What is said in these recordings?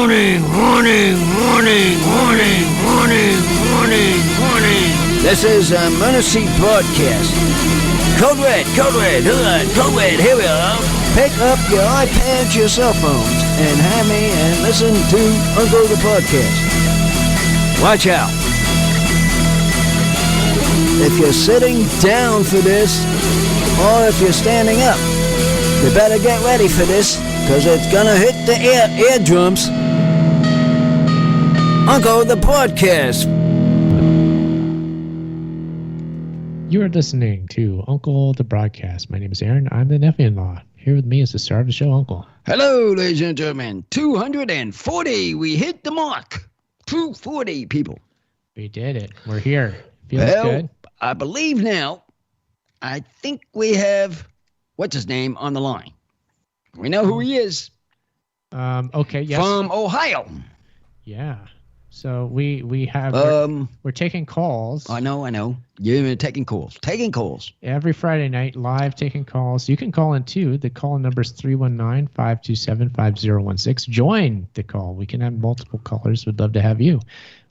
Warning, warning, warning, warning, warning, warning, warning. This is a emergency broadcast. Code Red, here we are. Pick up your iPads, your cell phones, and have me and listen to Uncle the Podcast. Watch out. If you're sitting down for this, or if you're standing up, you better get ready for this, because it's gonna hit the eardrums. Uncle the Podcast. You are listening to Uncle the Broadcast. My name is Aaron. I'm the nephew-in-law. Here with me is the star of the show, Uncle. Hello, ladies and gentlemen. 240. We hit the mark. 240 people. We did it. We're here. Feels good. I believe now, I think we have, what's his name, on the line. We know who he is. Okay, yes. From Ohio. Yeah. So we have, we're taking calls. I know. You're taking calls. Every Friday night, live taking calls. You can call in too. The call number is 319-527-5016. Join the call. We can have multiple callers. We'd love to have you.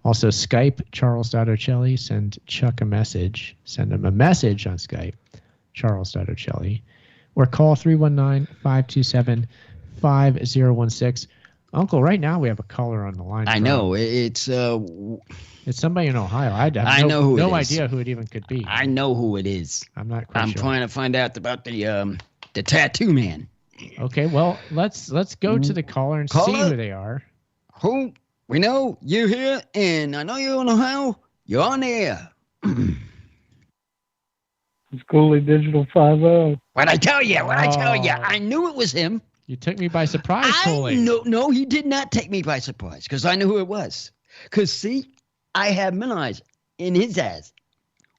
Also, Skype, Charles.Ocelli. Send Chuck a message. Send him a message on Skype, Charles.Ocelli. Or call 319-527-5016. Uncle, right now we have a caller on the line. I know. It's somebody in Ohio. I know who it is. No idea who it even could be. I know who it is. I'm not quite sure. I'm trying to find out about the tattoo man. Okay, well, let's go to the caller and see who they are. Who? We know you're here, and I know you're in Ohio. You're on the air. It's Cooley Digital 5-0. What'd I tell you? I knew it was him. You took me by surprise, Cooley. No, he did not take me by surprise, because I knew who it was. Because, see, I have my eyes in his eyes.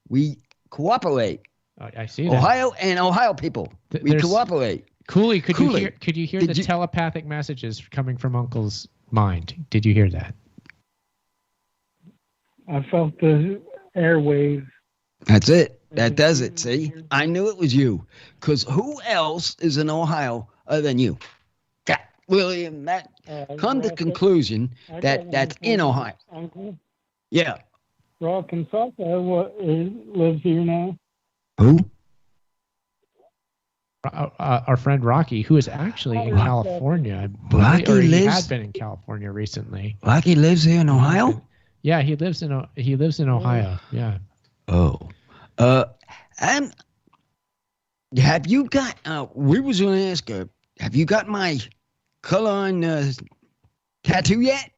We cooperate. I see that. Ohio people. We cooperate. Cooley, could you hear the telepathic messages coming from Uncle's mind? Did you hear that? I felt the airwaves. That's it. That does it. See, I knew it was you. Because who else is in Ohio other than you? God, William, that come to the conclusion that's in Ohio. Uncle? Yeah. Rock and Saka lives here now. Who? Our friend Rocky, who is actually in California. I believe, he had been in California recently. Rocky lives here in Ohio? Yeah, he lives in Ohio. Yeah. Oh. Have you got, we was going to ask her, have you got my color on tattoo yet?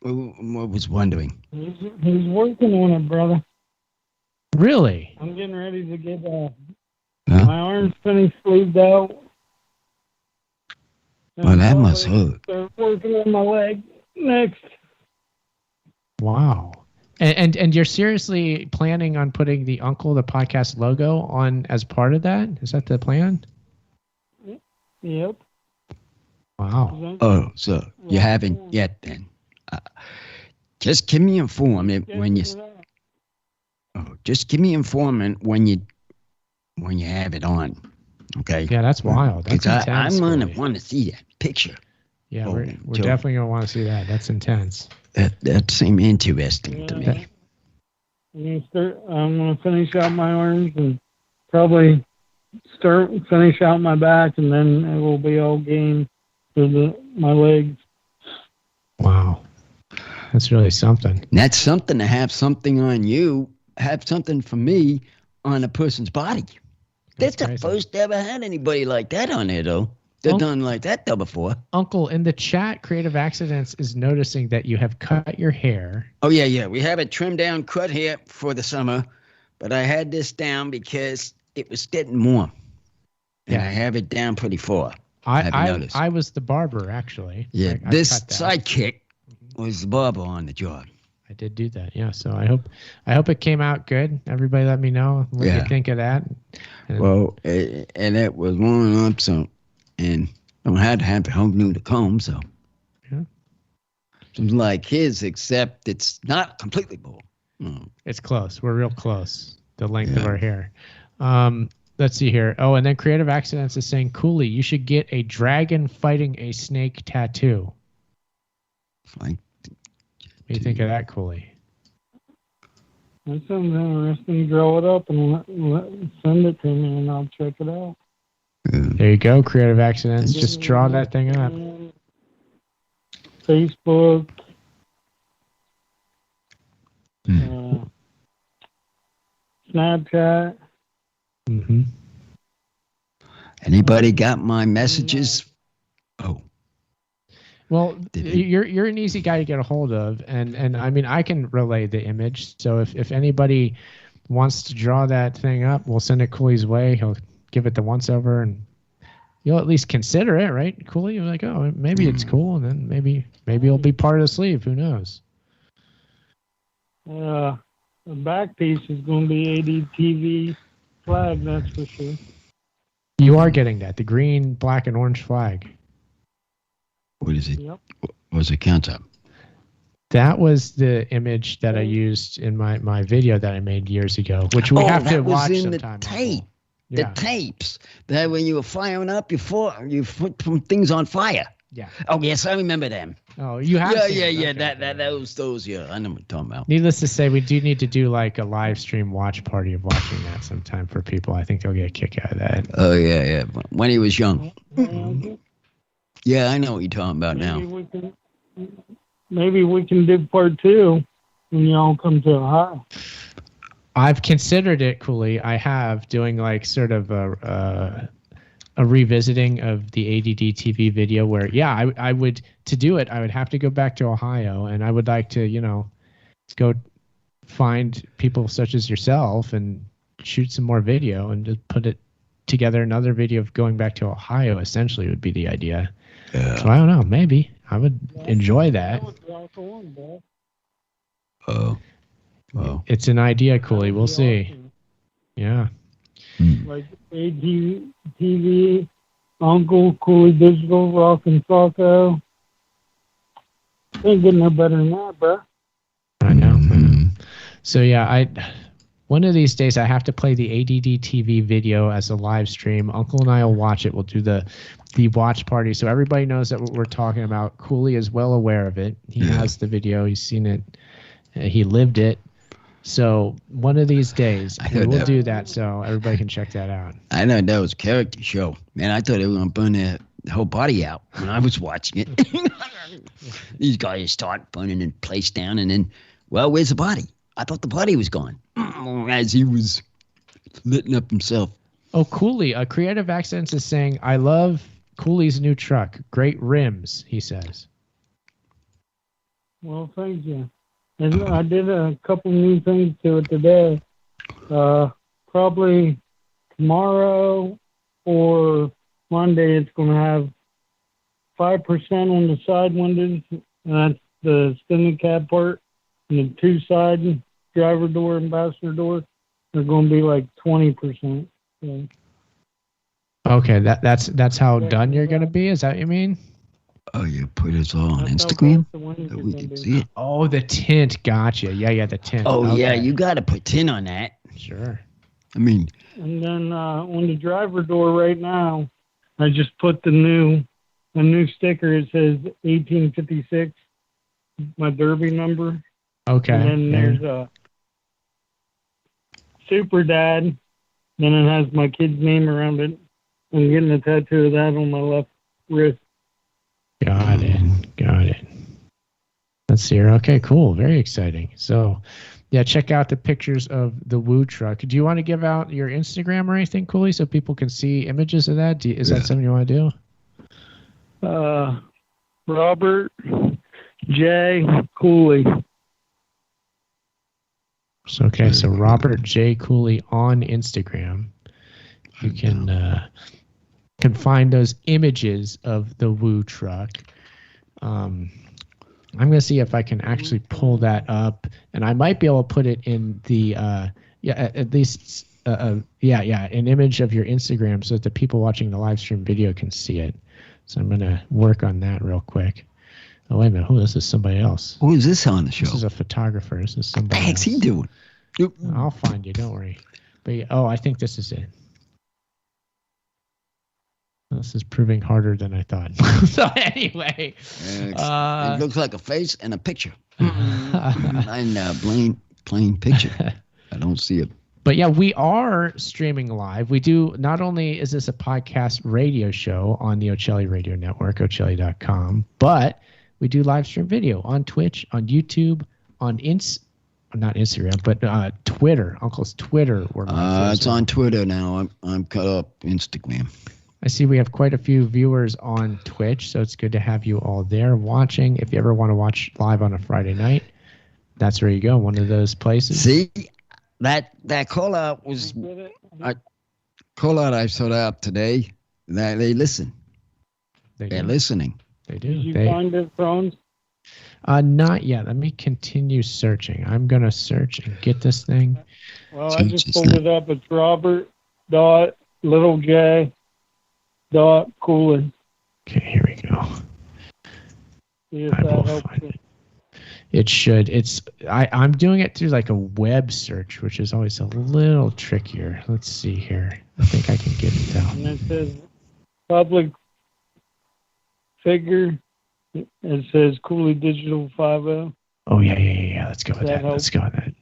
I was wondering. He's working on it, brother. Really? I'm getting ready to get my arms finished sleeved out. Well, that must hurt. Start working on my leg next. Wow. And you're seriously planning on putting the Uncle the Podcast logo on as part of that? Is that the plan? Yep. Wow. Oh, so you haven't yet then? Just give me information when you. Oh, just give me information when you have it on. Okay. Yeah, that's wild. That's intense. I'm gonna want to see that picture. Yeah, we're definitely gonna want to see that. That's intense. That seemed interesting to me. I'm gonna finish out my arms and probably finish out my back, and then it will be all game for my legs. Wow, that's really something. That's something to have something on you, have something for me on a person's body. That's the first ever had anybody like that on there, though. They've done like that though before. Uncle, in the chat, Creative Accidents is noticing that you have cut your hair. Oh, yeah. We have it trimmed down, cut hair for the summer. But I had this down because it was getting warm. And I have it down pretty far. I was the barber, actually. Yeah, this sidekick was the barber on the job. I did do that, yeah. So I hope it came out good. Everybody let me know what you think of that. Well, and it was warming up, so... And I had to have a whole new comb, so. Yeah. It's like his, except it's not completely bald. It's close. We're real close. The length of our hair. Let's see here. Oh, and then Creative Accidents is saying, Cooley, you should get a dragon fighting a snake tattoo. Like, What do you think of that, Cooley? That sounds interesting. Draw it up and send it to me, and I'll check it out. There you go, Creative Accidents. Just draw that thing up. Facebook. Snapchat. Mm-hmm. Anybody got my messages? Oh. Well, you're an easy guy to get a hold of, and I mean, I can relay the image. So if anybody wants to draw that thing up, we'll send it Cooley's way. He'll give it the once over, and you'll at least consider it, right, Cooley? You're like, oh, maybe it's cool, and then maybe it'll be part of the sleeve. Who knows? The back piece is going to be ADTV flag, that's for sure. You are getting that, the green, black, and orange flag. What is it? Yep. What's it count up? That was the image that I used in my video that I made years ago, which we have to watch sometime. That was in the tape. Yeah. The tapes. That when you were firing up, you put some things on fire. Yeah. Oh yes, I remember them. Oh, you have. Yeah. Okay. Those. Yeah, I know what you're talking about. Needless to say, we do need to do like a live stream watch party of watching that sometime for people. I think they'll get a kick out of that. Oh yeah. When he was young. Yeah, I know what you're talking about now. Maybe we can do part 2 when y'all come to Ohio. I've considered it, Cooley. I have doing like sort of a revisiting of the ADD TV video where, yeah, I would, to do it, I would have to go back to Ohio, and I would like to, go find people such as yourself and shoot some more video and just put it together. Another video of going back to Ohio essentially would be the idea. Yeah. So I don't know. Maybe I would enjoy that. Oh. It's an idea, Cooley. We'll see. Yeah. Like ADTV, Uncle, Cooley Digital, Rock and Falco. Ain't getting no better than that, bro. I know. So yeah, one of these days I have to play the ADD TV video as a live stream. Uncle and I will watch it. We'll do the watch party, so everybody knows that what we're talking about. Cooley is well aware of it. He has the video. He's seen it. He lived it. So one of these days we will do that, so everybody can check that out. I know that was a character show, man. I thought they were gonna burn the whole body out when I was watching it. These guys start burning the place down, and then, well, where's the body? I thought the body was gone as he was litting up himself. Oh, Cooley, Creative Accents is saying, I love Cooley's new truck. Great rims, he says. Well, thank you. And I did a couple new things to it today. Probably tomorrow or Monday, it's going to have 5% on the side windows. And that's the extended cab part. And the 2 side driver door and passenger door, they're going to be like 20%. So. Okay, that's how done you're going to be? Is that what you mean? Oh, you put us all on Instagram? So we can see it. Oh, the tint. Gotcha. Yeah, the tint. Oh, okay. Yeah, you got to put tint on that. Sure. I mean. And then on the driver door right now, I just put a new sticker. It says 1856, my Derby number. Okay. And then there's a Super Dad. Then it has my kid's name around it. I'm getting a tattoo of that on my left wrist. Got it. Let's see here. Okay, cool. Very exciting. So, yeah, check out the pictures of the Woo truck. Do you want to give out your Instagram or anything, Cooley, so people can see images of that? Is that something you want to do? Robert J. Cooley. So Robert J. Cooley on Instagram. You can find those images of the Woo truck. I'm going to see if I can actually pull that up, and I might be able to put it in the at least an image of your Instagram so that the people watching the live stream video can see it. So I'm going to work on that real quick. Oh, wait a minute. This is somebody else. Who is this on the show? This is a photographer. This is somebody else. What the heck's he doing? I'll find you. Don't worry. But I think this is it. This is proving harder than I thought. So anyway, it looks like a face and a picture. And plain picture. I don't see it. But yeah, we are streaming live. We do, not only is this a podcast radio show on the Ocelli Radio Network, Ocelli.com, but we do live stream video on Twitch, on YouTube, on not Instagram, but Twitter. Uncle's Twitter. It's on Twitter now. I'm cut up Instagram. I see we have quite a few viewers on Twitch, so it's good to have you all there watching. If you ever want to watch live on a Friday night, that's where you go, one of those places. See, that call out was call out I saw out today. That they listen. They're listening. They do. Did you find it, Franz? Not yet. Let me continue searching. I'm gonna search and get this thing. Well, I just pulled it up. It's Robert.J.Cooley. Okay, here we go. See if that helps you. It should. I'm doing it through like a web search, which is always a little trickier. Let's see here. I think I can get it down. And it says public figure. It says Cooley Digital 50. Oh yeah. Let's go with that. Let's go with that.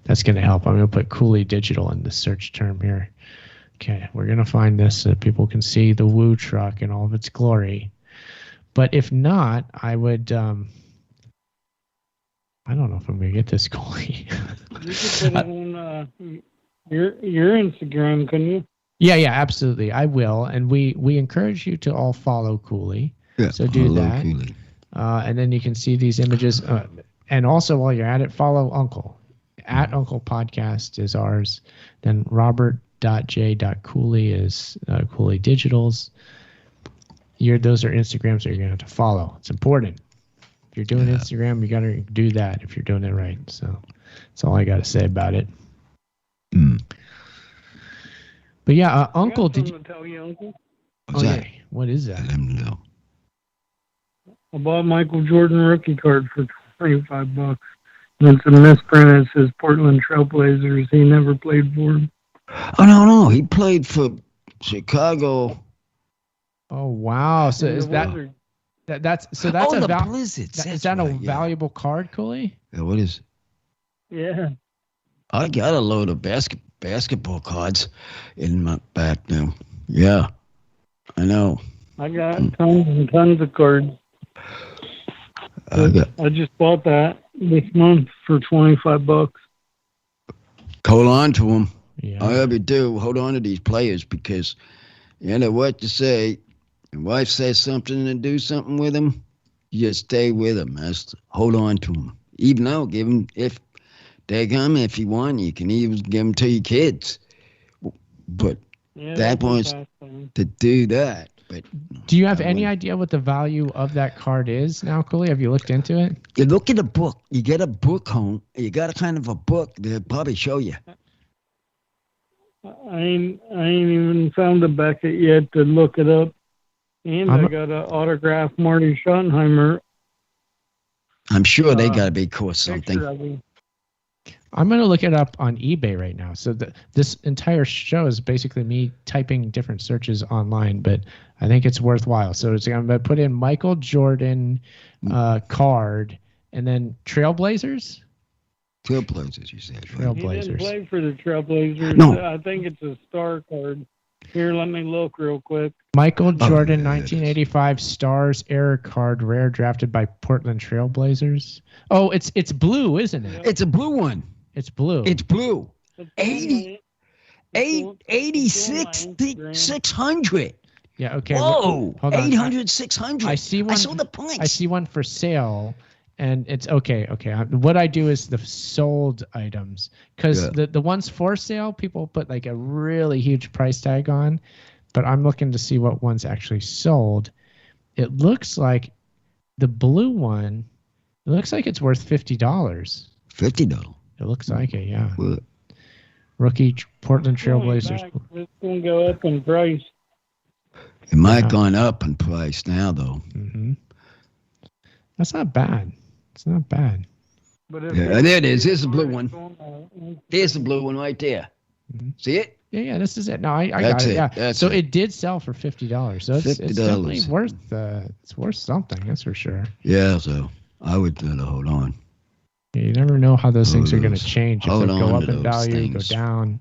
That's gonna help. I'm gonna put Cooley Digital in the search term here. Okay, we're gonna find this so that people can see the Woo truck in all of its glory. But if not, I would. I don't know if I'm gonna get this Cooley. You could put it on your Instagram, couldn't you? Yeah, absolutely. I will, and we encourage you to all follow Cooley. Yeah, so do that, and then you can see these images. And also, while you're at it, follow Uncle. At Uncle Podcast is ours. Then Robert.J.Cooley is Cooley Digital's. Those are Instagrams that you're gonna have to follow. It's important. If you're doing Instagram, you gotta do that if you're doing it right. So that's all I gotta say about it. But yeah, Uncle, did you tell you, Uncle? What's that? Yeah. What is that? Let him know. I bought Michael Jordan rookie card for $25. And it's a misprint. It says Portland Trailblazers. He never played for him. Oh no, he played for Chicago. Oh wow! So is that's the Blizzards. Is that a valuable card, Cooley? Yeah, what is? Yeah. I got a load of basketball cards in my back now. Yeah, I know. I got tons and tons of cards. I just bought that this month for $25. Hold on to them. Yeah. However you do, hold on to these players because you know what to say. Your wife says something and do something with them, you just stay with them. Hold on to them. Even though, give them, if they come, if you want, you can even give them to your kids. But that wants to do that. But do you have any idea what the value of that card is now, Cooley? Have you looked into it? You look at a book. You get a book home. You got a kind of a book. They'll probably show you. I ain't even found a Beckett yet to look it up. And I got an autographed Marty Schottenheimer. I'm sure they got to be cost something. I'm going to look it up on eBay right now. So this entire show is basically me typing different searches online, but I think it's worthwhile. So I'm going to put in Michael Jordan card and then Trailblazers. Trailblazers, you said. Trailblazers. He didn't play for the Trailblazers. No. I think it's a star card. Here, let me look real quick. Michael Jordan, 1985 Stars Error card, rare, drafted by Portland Trailblazers. Oh, it's blue, isn't it? It's a blue one. It's blue. It's blue. 600. Yeah, okay. Whoa, hold on. 800, 600. I see one. I saw the price. I see one for sale, and it's okay. What I do is the sold items, because the ones for sale, people put like a really huge price tag on, but I'm looking to see what one's actually sold. It looks like the blue one, it looks like it's worth $50. $50. It looks like it, yeah. What? Rookie Portland Trailblazers. It's going to go up in price. It might have gone up in price now, though. Mm-hmm. That's not bad. It's not bad. But there it is. Here's the blue one. There's the blue one right there. Mm-hmm. See it? Yeah. This is it. No, I That's got it. it. Yeah. That's So it. it did sell for $50. So it's definitely $50. worth. It's worth something. That's for sure. Yeah, so I would better hold on. You never know how those things are going to Those- change. If hold they'll go on up to in those value, things. go down.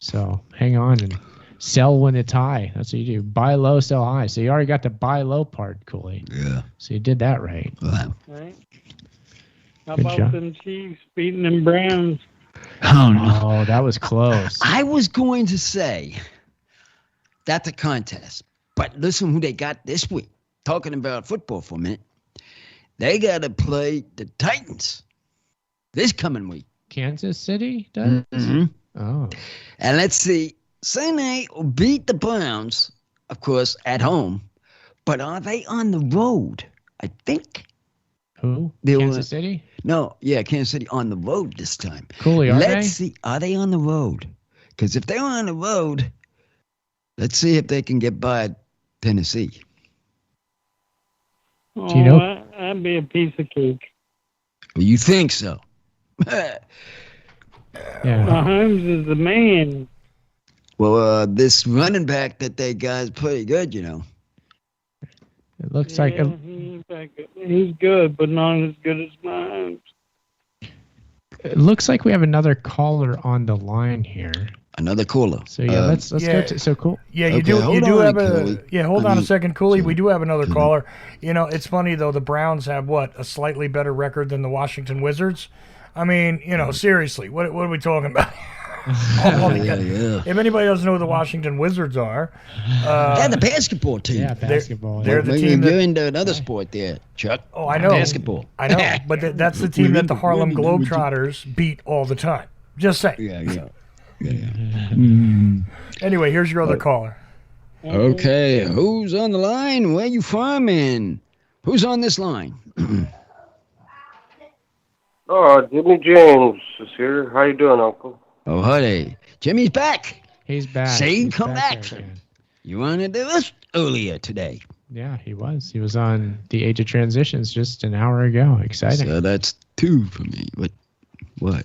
So hang on and sell when it's high. That's what you do. Buy low, sell high. So you already got the buy low part, Cooley. Yeah. So you did that right. Wow. Right? How Good about job. them Chiefs beating them Browns? Oh, no. Oh, that was close. I was going to say that's a contest, but listen who they got this week. Talking about football for a minute. They got to play the Titans this coming week. Kansas City does? Mm-hmm. Oh. And let's see. Sunday will beat the Browns, of course, at home. But are they on the road? I think. Who? They were- Kansas City? No, yeah, Kansas City on the road this time. Cooley, are Let's they? see. Are they on the road? Because if they're on the road, let's see if they can get by Tennessee. Oh, you know- that'd be a piece of cake. Well, you think so? Yeah. Mahomes is the man. Well, this running back that they got is pretty good, you know. It looks like Yeah, he's good, but not as good as Mahomes. it looks like we have another caller on the line here. Another caller. So yeah, let's yeah. go to so cool. Yeah, you Okay, do. You hold do on, have a. Cooley. Yeah, hold I on a mean, second, Cooley. We do have another Cooley. caller. You know, it's funny though. The Browns have what, a slightly better record than the Washington Wizards. I mean, you know, seriously, what are we talking about? Yeah. If anybody doesn't know who the Washington Wizards are, Yeah, the basketball team. Yeah, basketball. they're the Maybe team you're that- into another sport there, Chuck. oh, I know, Basketball. I know, but that's the team that the Harlem Globetrotters beat all the time. Just saying. Yeah. Anyway, here's your other caller. Okay, who's on the line? Where you from? And who's on this line? Oh, Jimmy James is here. How you doing, Uncle? Oh, honey. Jimmy's back. He's back. See, He's come back, there son. again. You wanted to do this earlier today. Yeah, he was. He was on the Age of Transitions just an hour ago. Exciting. So that's 2 for me. What?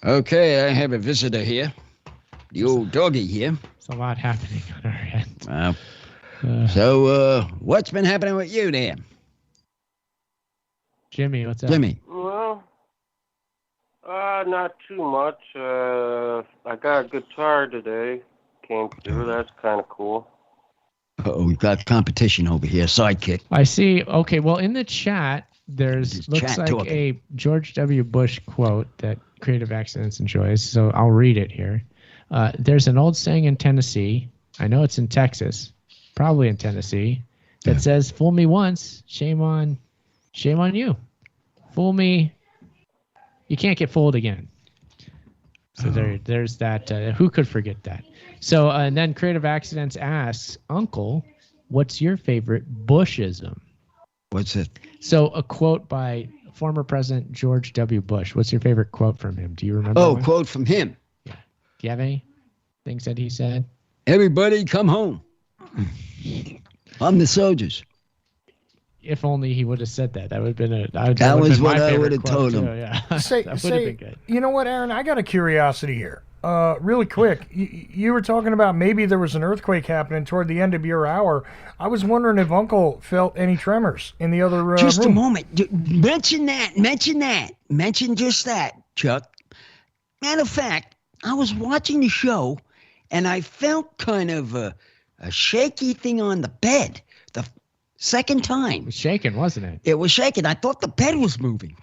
Okay, I have a visitor here. The old doggy here. There's a lot happening on our end. So, what's been happening with you there, Jimmy, what's up? Jimmy? Well, not too much. I got a guitar today. Came through. That's kind of cool. Uh-oh, we've got competition over here. Sidekick. I see. Okay, well, in the chat, there's Just looks chat like talking. a George W. Bush quote that Creative Accidents enjoys. So I'll read it here. There's an old saying in Tennessee. I know it's in Texas, probably in Tennessee, that says, "Fool me once, shame on you. Fool me, you can't get fooled again." So there's that. Who could forget that? So and then Creative Accidents asks, "Uncle, what's your favorite Bushism?" What's it? So a quote by former President George W. Bush. What's your favorite quote from him? Do you remember? Oh, one? quote from him. Do you have any things that he said? Everybody come home. I'm the soldiers. If only he would have said that. That would have been a. That was would've been what my I favorite would have quote, told too, him. Yeah, Say, that would have been good. you know what, Aaron? I got a curiosity here. Really quick, you were talking about maybe there was an earthquake happening toward the end of your hour. I was wondering if Uncle felt any tremors in the other Just room. a moment. Mention that. Mention just that, Chuck. Matter of fact, I was watching the show, and I felt kind of a shaky thing on the bed the second It time. was shaking, wasn't it? It was shaking. I thought the bed was moving.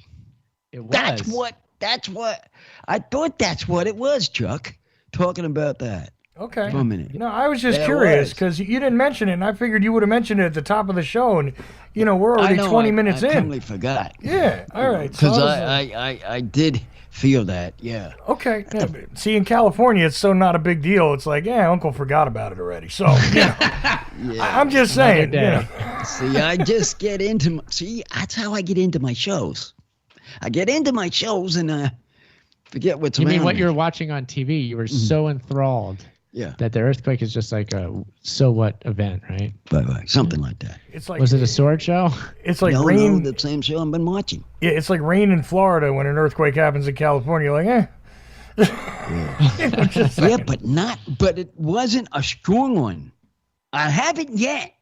It was. That's what I thought that's what it was, Chuck. Talking about that Okay. for a minute. No, I was just There curious was. because you didn't mention it, and I figured you would have mentioned it at the top of the show, and we're I already know, 20 minutes I in. totally forgot. Yeah. All right. So Because I was, I did feel that, yeah. okay. Yeah, but see, in California, it's so not a big deal. It's like, yeah, Uncle forgot about it already. So, I'm just saying. day. See, I just get into that's how I get into my shows. I get into my shows and forget what's You around mean what me. you were watching on TV? You were so enthralled Yeah, that the earthquake is just like a so what event, right? right, something like that. It's like Was it a sword show? it's like No, rain. the same show I've been watching. Yeah, it's like rain in Florida when an earthquake happens in California. You're like, Yeah, but it wasn't a strong one. I haven't yet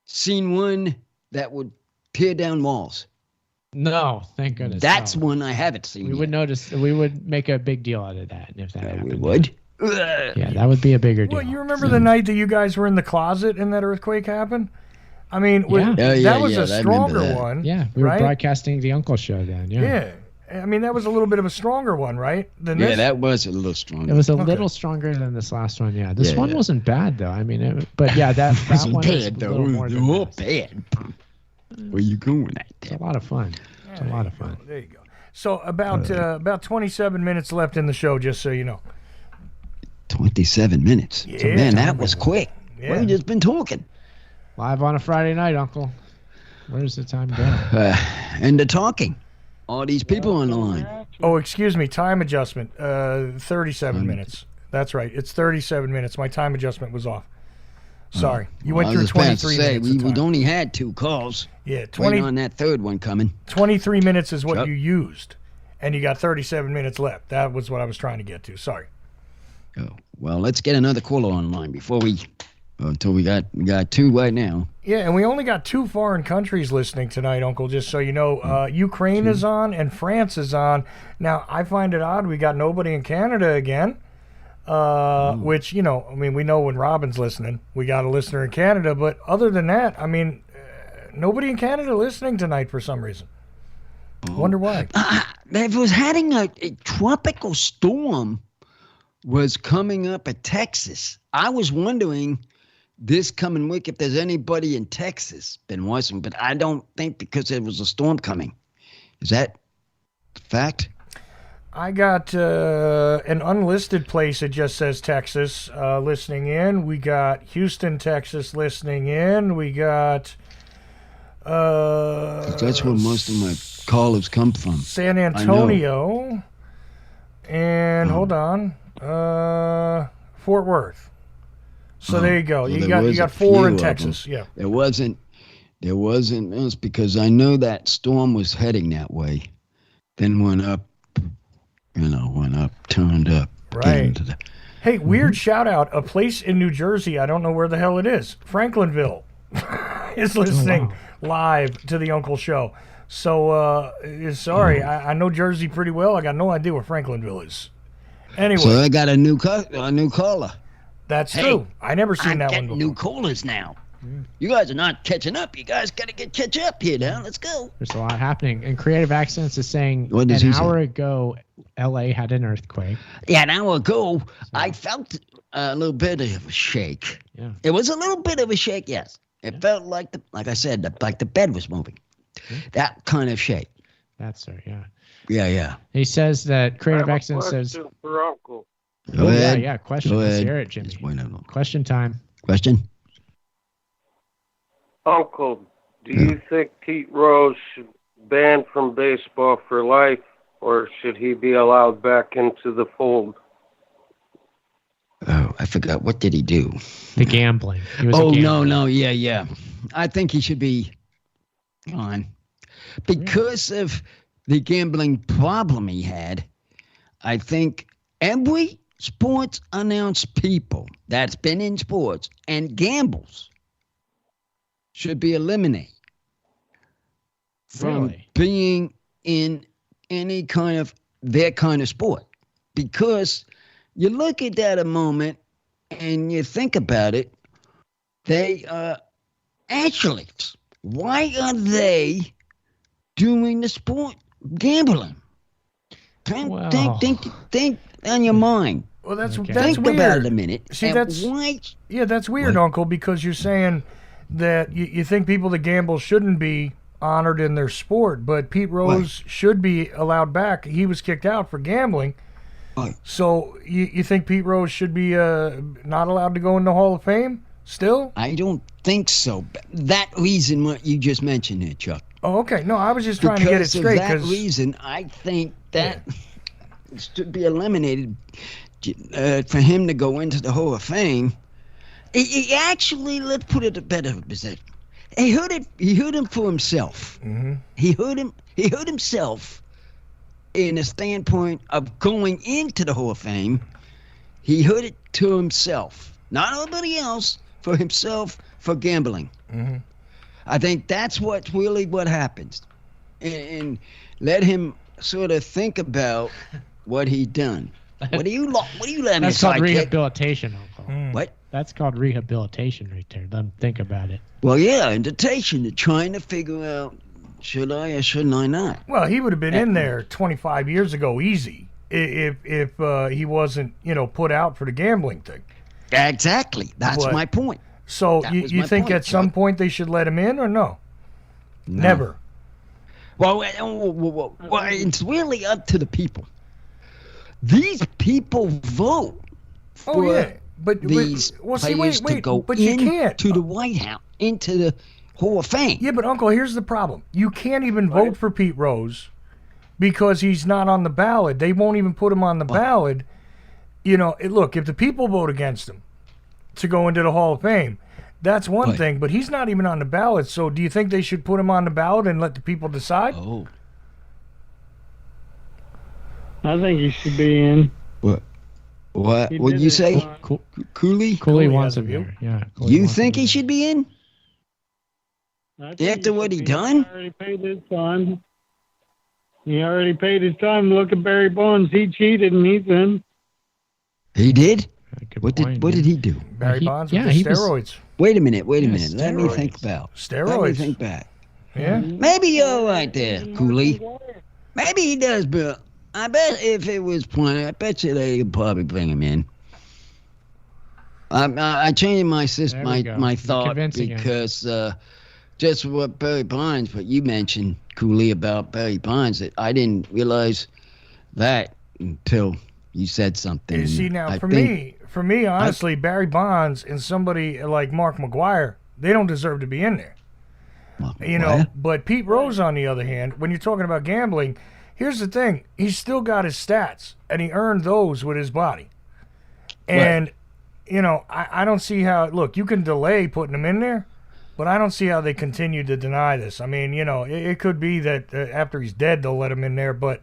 seen one that would tear down walls. No, thank goodness. That's no. one I haven't seen We yet. would notice. We would make a big deal out of that if that happened. We would. Yeah, that would be a bigger deal. Well, you remember the night that you guys were in the closet and that earthquake happened? I mean, Yeah. that was a I remember stronger that. one. Yeah, we were right? broadcasting the Uncle Show then. Yeah. Yeah. I mean, that was a little bit of a stronger one, right? Than Yeah, this? that was a little stronger. It was a Okay. little stronger than this last one. Yeah, this Yeah, one yeah. wasn't bad though. I mean, but yeah, that wasn't one is bad, a though. little more They're than all this. bad. Where you going at? It's a lot of fun. It's a lot of fun. There you go. So about 27 minutes left in the show, just so you know. 27 minutes. So, Yeah. man, that was quick. Yeah. We've just been talking. Live on a Friday night, Uncle. Where does the time go? And the talking. All these people on the line. Oh, excuse me. Time adjustment. 37 minutes. That's right. It's 37 minutes. My time adjustment was off. Sorry. You went I through was about to 23 say, minutes. of we'd time. only had 2 calls. Yeah, Waiting on that third one coming. 23 minutes is what Chuck? you used, and you got 37 minutes left. That was what I was trying to get to. Sorry. Oh, well, let's get another caller online before until we got 2 right now. Yeah, and we only got 2 foreign countries listening tonight, Uncle, just so you know. Ukraine is on and France is on. Now, I find it odd we got nobody in Canada again, which, you know, I mean, we know when Robin's listening, we got a listener in Canada. But other than that, I mean, nobody in Canada listening tonight for some reason. Wonder why. It was having a tropical storm was coming up at Texas. I was wondering this coming week if there's anybody in Texas been watching, but I don't think because there was a storm coming. Is that the fact? I got an unlisted place that just says Texas listening in. We got Houston, Texas listening in. We got 'Cause that's where most of my callers come from. San Antonio. And hold on. Fort Worth. So there you go. Well, You there got was a 4 in few of Texas. Yeah. There wasn't us because I know that storm was heading that way. Then went up, turned up. Right. Hey, weird shout out. A place in New Jersey, I don't know where the hell it is. Franklinville is listening live to the Uncle Show. So, sorry, I know Jersey pretty well. I got no idea where Franklinville is. Anyway, So I got a new caller. that's true. I never seen I'm that one getting before. new callers now. You guys are not catching up. You guys got to catch up here now. Let's go. There's a lot happening. And Creative Accents is saying What does an he say? hour ago, L.A. had an earthquake. Yeah, an hour ago, I felt a little bit of a shake. Yeah. It was a little bit of a shake, yes. It felt like like I said, like the bed was moving. That kind of shake. That's her, yeah. Yeah. He says that I Creative have a Accents says, question for Uncle. Go ahead. yeah, question. Go Let's ahead. hear it, Jimmy. Just wait a minute. Question time. Question? Uncle, do you think Pete Rose should ban from baseball for life, or should he be allowed back into the fold? Oh, I forgot. What did he do? The gambling. He was a Oh, gambler. no. Yeah. I think he should be gone. Because of the gambling problem he had, I think every sports announced people that's been in sports and gambles should be eliminated from Really? being in any kind of their kind of sport. Because you look at that a moment and you think about it, they are athletes. Why are they doing the sport gambling? Well. Think on your mind. Well, that's Okay. that's Think weird. about it a minute. See, And that's- why. Yeah, that's weird, What? Uncle, because you're saying that you think people that gamble shouldn't be honored in their sport, but Pete Rose should be allowed back. He was kicked out for gambling. Right. So you think Pete Rose should be not allowed to go in the Hall of Fame still? I don't think so. That reason what you just mentioned there, Chuck. Oh, okay. No, I was just trying to get it Because straight. of that reason, I think that should be eliminated for him to go into the Hall of Fame. He actually, let's put it a better position. He hurt him for himself. Mm-hmm. He hurt himself in a standpoint of going into the Hall of Fame, he hurt it to himself, not nobody else, for himself, for gambling. Mm-hmm. I think that's what happens, and let him sort of think about what he done. What do you let me That's called sidekick? rehabilitation, Uncle. What? That's called rehabilitation right there. Let them think about it. Well, yeah, invitation to trying to figure out, should I or shouldn't I not? Well, he would have been in there 25 years ago, easy, if he wasn't, put out for the gambling thing. Exactly. That's But- my point. So That was you my think point, at some Chuck. point they should let him in or no? No. Never. Well, it's really up to the people. These people vote Oh for yeah, but these well, see, players wait, to go but you can't. into the White House, into the Hall of Fame. Yeah, but Uncle, here's the problem. You can't even vote for Pete Rose because he's not on the ballot. They won't even put him on the ballot. Look, if the people vote against him to go into the Hall of Fame, that's one Right. thing, but he's not even on the ballot. So do you think they should put him on the ballot and let the people decide? Oh, I think he should be in. what? He What'd did you it say, fine. Cooley? Cooley Cooley wants has a him view. there. Yeah. Cooley You wants think him he there. should be in? I think After what he should be. done? He already paid his time. He already paid his time. Look at Barry Bonds. He cheated and he's in. He did. Good What point, did man. he do? Barry He- Bonds yeah, with the he was- steroids. Wait a minute. Yeah, Let me steroids. think about. Let me Steroids. think back. Yeah. Maybe you're right there, Cooley. Maybe he does, but I bet if it was plenty, I bet you they'd probably bring him in. I changed my There we go. my You're thought convincing him. because just what Barry Bonds, what you mentioned, Cooley, about Barry Bonds, that I didn't realize that until you said something. You see, now I for think- me, honestly, Barry Bonds and somebody like Mark McGuire, they don't deserve to be in there. But Pete Rose, on the other hand, when you're talking about gambling, here's the thing: he's still got his stats, and he earned those with his body. And I don't see how. Look, you can delay putting him in there, but I don't see how they continue to deny this. I mean, it could be that after he's dead, they'll let him in there, but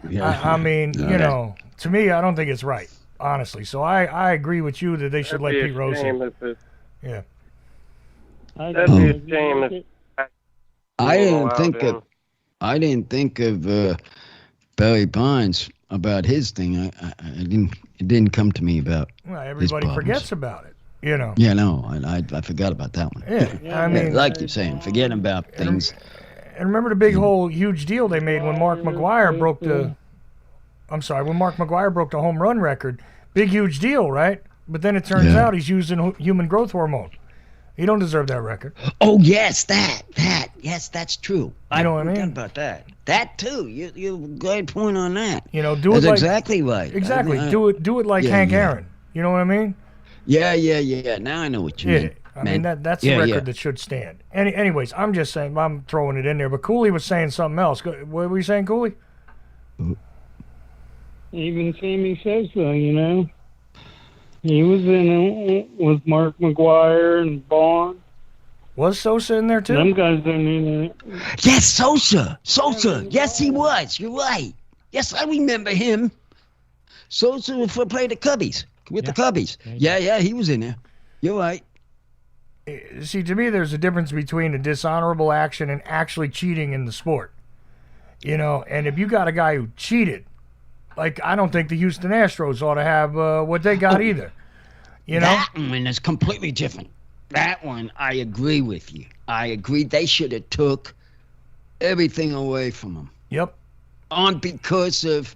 I mean, to me, I don't think it's right, honestly. So I agree with you that they should let Pete Rose in. Yeah. That'd be a shame if I didn't allowed think in. of Barry Bonds about his thing. It didn't come to me about. Well, everybody problems. forgets about it. Yeah, no, I forgot about that one. Yeah, I mean, like you're saying, forgetting about things. and remember the big whole huge deal they made when Mark McGuire broke the. I'm sorry, when Mark McGuire broke the home run record, big huge deal, right? But then it turns Yeah. out he's using human growth hormone. He don't deserve that record. Oh yes, yes, that's true. You know what I forgot mean? about that. That too. You great point on that. Do That's it like exactly right. exactly. I- Do it like yeah, Hank yeah. Aaron. You know what I mean? Yeah. Now I know what you Yeah. mean. I mean that's Yeah, the record yeah. that should stand. Anyways, I'm just saying I'm throwing it in there. But Cooley was saying something else. What were you saying, Cooley? Even Sammy says so, He was in it with Mark McGuire and Bond. Was Sosa in there too? Them guys don't need it. Yes, Sosa. Yes, he was. You're right. Yes, I remember him. Sosa played the Cubbies with the Cubbies. Yeah, he was in there. You're right. See, to me, there's a difference between a dishonorable action and actually cheating in the sport. And if you got a guy who cheated, like I don't think the Houston Astros ought to have what they got either. That one is completely different. That one, I agree with you. I agree. They should have took everything away from him. Yep. Because of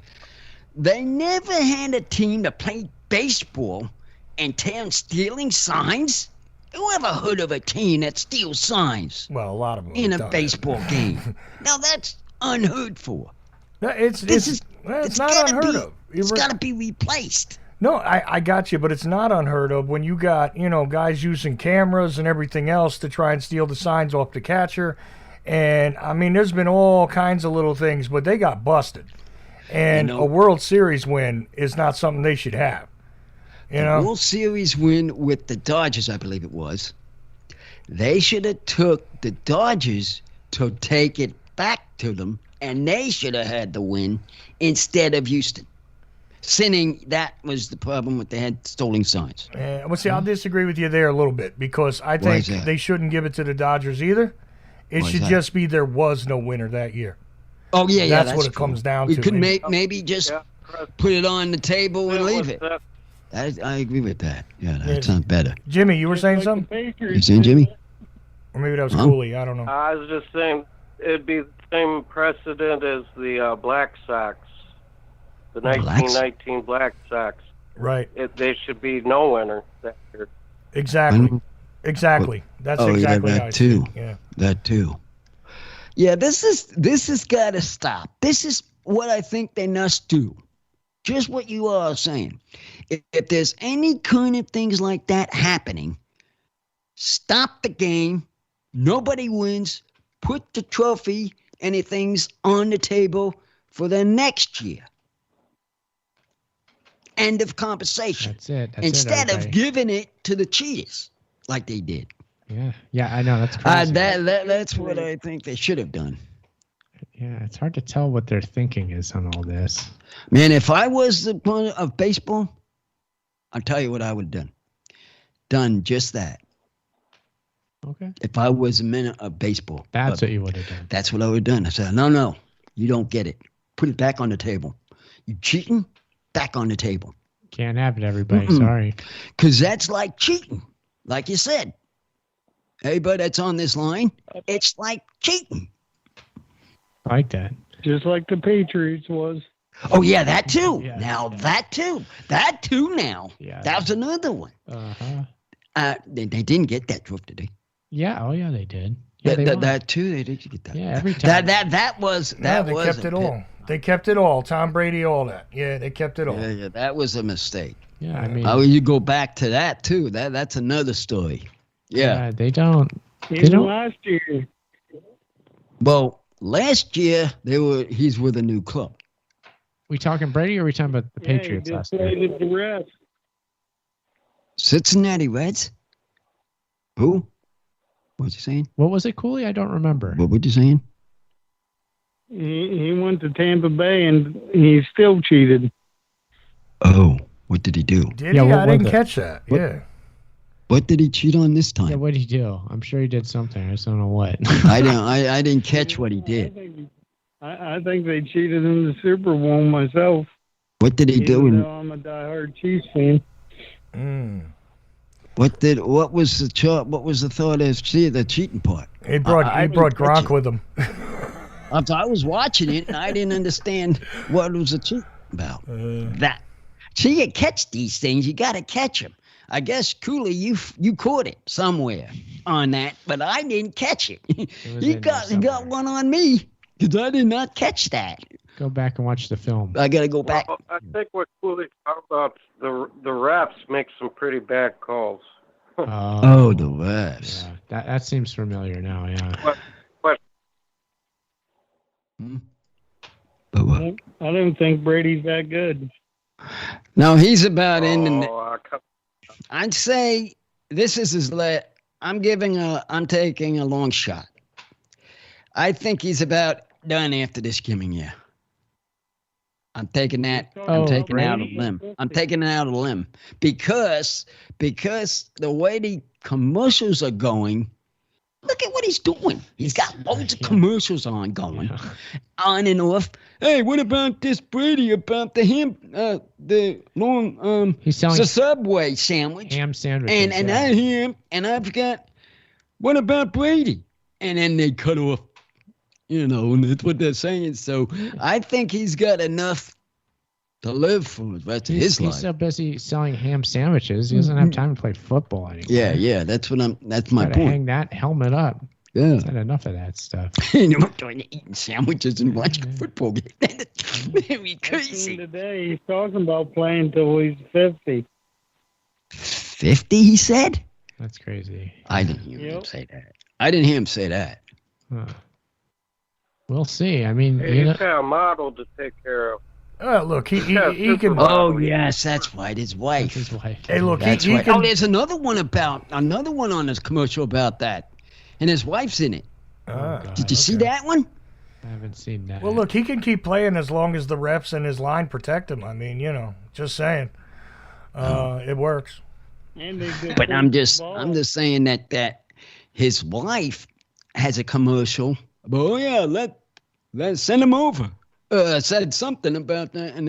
they never had a team that played baseball and town stealing signs. Who ever heard of a team that steals signs Well, a lot of them in have a done baseball game? Now that's unheard for. It's It's not gotta unheard be, of. It's got to be replaced. No, I got you, but it's not unheard of when you got, guys using cameras and everything else to try and steal the signs off the catcher. And, I mean, there's been all kinds of little things, but they got busted. And a World Series win is not something they should have. World Series win with the Dodgers, I believe it was. They should have took the Dodgers to take it back to them and they should have had the win instead of Houston. Sinning, that was the problem with the head stolen signs. Well, see, I'll disagree with you there a little bit because I think they shouldn't give it to the Dodgers either. It should just be there was no winner that year. Oh, yeah, that's what it comes down to. We could maybe just put it on the table and leave it. I agree with that. Yeah, that sounds better. Jimmy, you were saying something? You saying, Jimmy? Or maybe that was Cooley. I don't know. I was just saying it'd be the same precedent as the Black Sox. The 1919 Black Sox. Right. They should be no winner that year. Exactly. That's exactly that how I too. see it. Yeah. That too. Yeah, this has got to stop. This is what I think they must do. Just what you are saying. If there's any kind of things like that happening, stop the game. Nobody wins. Put the trophy, anything's on the table for the next year. End of conversation. That's it. Instead of giving it to the cheaters like they did. Yeah, I know. That's crazy. That's what I think they should have done. Yeah, it's hard to tell what their thinking is on all this. Man, if I was the opponent of baseball, I'll tell you what I would have done. Done just that. Okay. If I was a minute of baseball. That's what you would have done. That's what I would have done. I said, no, you don't get it. Put it back on the table. You cheating? Back on the table. Can't have it, everybody. Sorry. Because that's like cheating. Like you said. Everybody that's on this line, it's like cheating. I like that. Just like the Patriots was. Oh, yeah, that too. Yeah, now, that too. That too now. Yeah. That was another one. Uh-huh. They didn't get that trophy, did they? Yeah. Oh, yeah, they did. Yeah, that too, they did get that. Yeah, every time. That was they kept it all. They kept it all. Tom Brady, all that. Yeah, they kept it all. Yeah, that was a mistake. Yeah, I mean. Oh, you go back to that too. That's another story. Yeah. They don't. Even last year. Well, last year he's with a new club. We talking Brady or are we talking about the Patriots he last just year? played at the Reds. Cincinnati Reds? Who? What's you saying? What was it, Cooley? I don't remember. What were you saying? He went to Tampa Bay and he still cheated. Oh, what did he do? Did he? I didn't catch that. Yeah. What did he cheat on this time? Yeah, what did he do? I'm sure he did something. I just don't know what. I didn't catch what he did. I think they cheated in the Super Bowl myself. What did he do? Even though I'm a diehard Chiefs fan. What was the thought of the cheating part? He brought Gronk with him. I was watching it and I didn't understand what it was a cheat about. That. See, you catch these things, you got to catch them. I guess, Cooley, you caught it somewhere on that, but I didn't catch it. He got one on me because I did not catch that. Go back and watch the film. I got to go back. Well, I think what Cooley talked about, the refs make some pretty bad calls. The refs. Yeah, that seems familiar now, yeah. What? But I don't think Brady's that good. No, he's about in. I'd say this is his I'm taking a long shot. I think he's about done after this coming year. I'm taking that. I'm taking out a limb. I'm taking it out a limb because the way the commercials are going. Look at what he's doing. He's got loads of commercials going on and off. Hey, what about this Brady about the long he's selling the Subway sandwich, ham sandwich, and I hear him, and I've got what about Brady? And then they cut off, and that's what they're saying. So I think he's got enough to live for the rest of his life. He's so busy selling ham sandwiches, he doesn't have time to play football anymore. Yeah, that's my point. Hang that helmet up. Yeah. He's had enough of that stuff. I'm trying to eat sandwiches and watching football. Very crazy. Today he's talking about playing till he's 50. 50, he said? That's crazy. I didn't hear him say that. I didn't hear him say that. Huh. We'll see. I mean, he's got a model to take care of. Look, he can. Oh yes, that's right. His wife. His wife. Hey, look, that's he right. can. Oh, there's another one on this commercial about that, and his wife's in it. Did you see that one? I haven't seen that. Well, look, he can keep playing as long as the refs and his line protect him. I mean, just saying. It works. And they just But I'm just ball. saying that his wife has a commercial. Oh yeah, let's send him over. Said something about that, and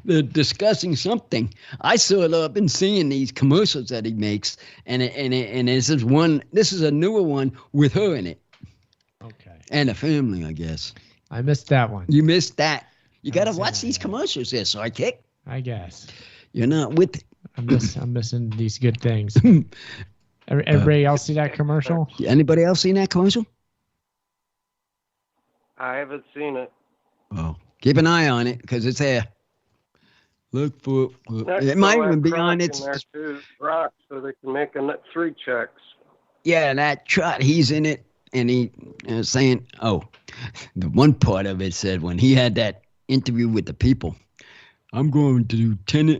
they're discussing something. I sort of been seeing these commercials that he makes, and this is a newer one with her in it. Okay. And a family, I guess. I missed that one. You missed that. You got to seen watch that these yet. commercials there, Sidekick. I guess. You're not with it. I'm missing these good things. Everybody else see that commercial? Anybody else seen that commercial? I haven't seen it. Oh. Keep an eye on it because it's there. Look for it. Might even be on its. There too, rock, so they can make 3 checks. Yeah, that trot, he's in it. And he saying, the one part of it said when he had that interview with the people, I'm going to Tampa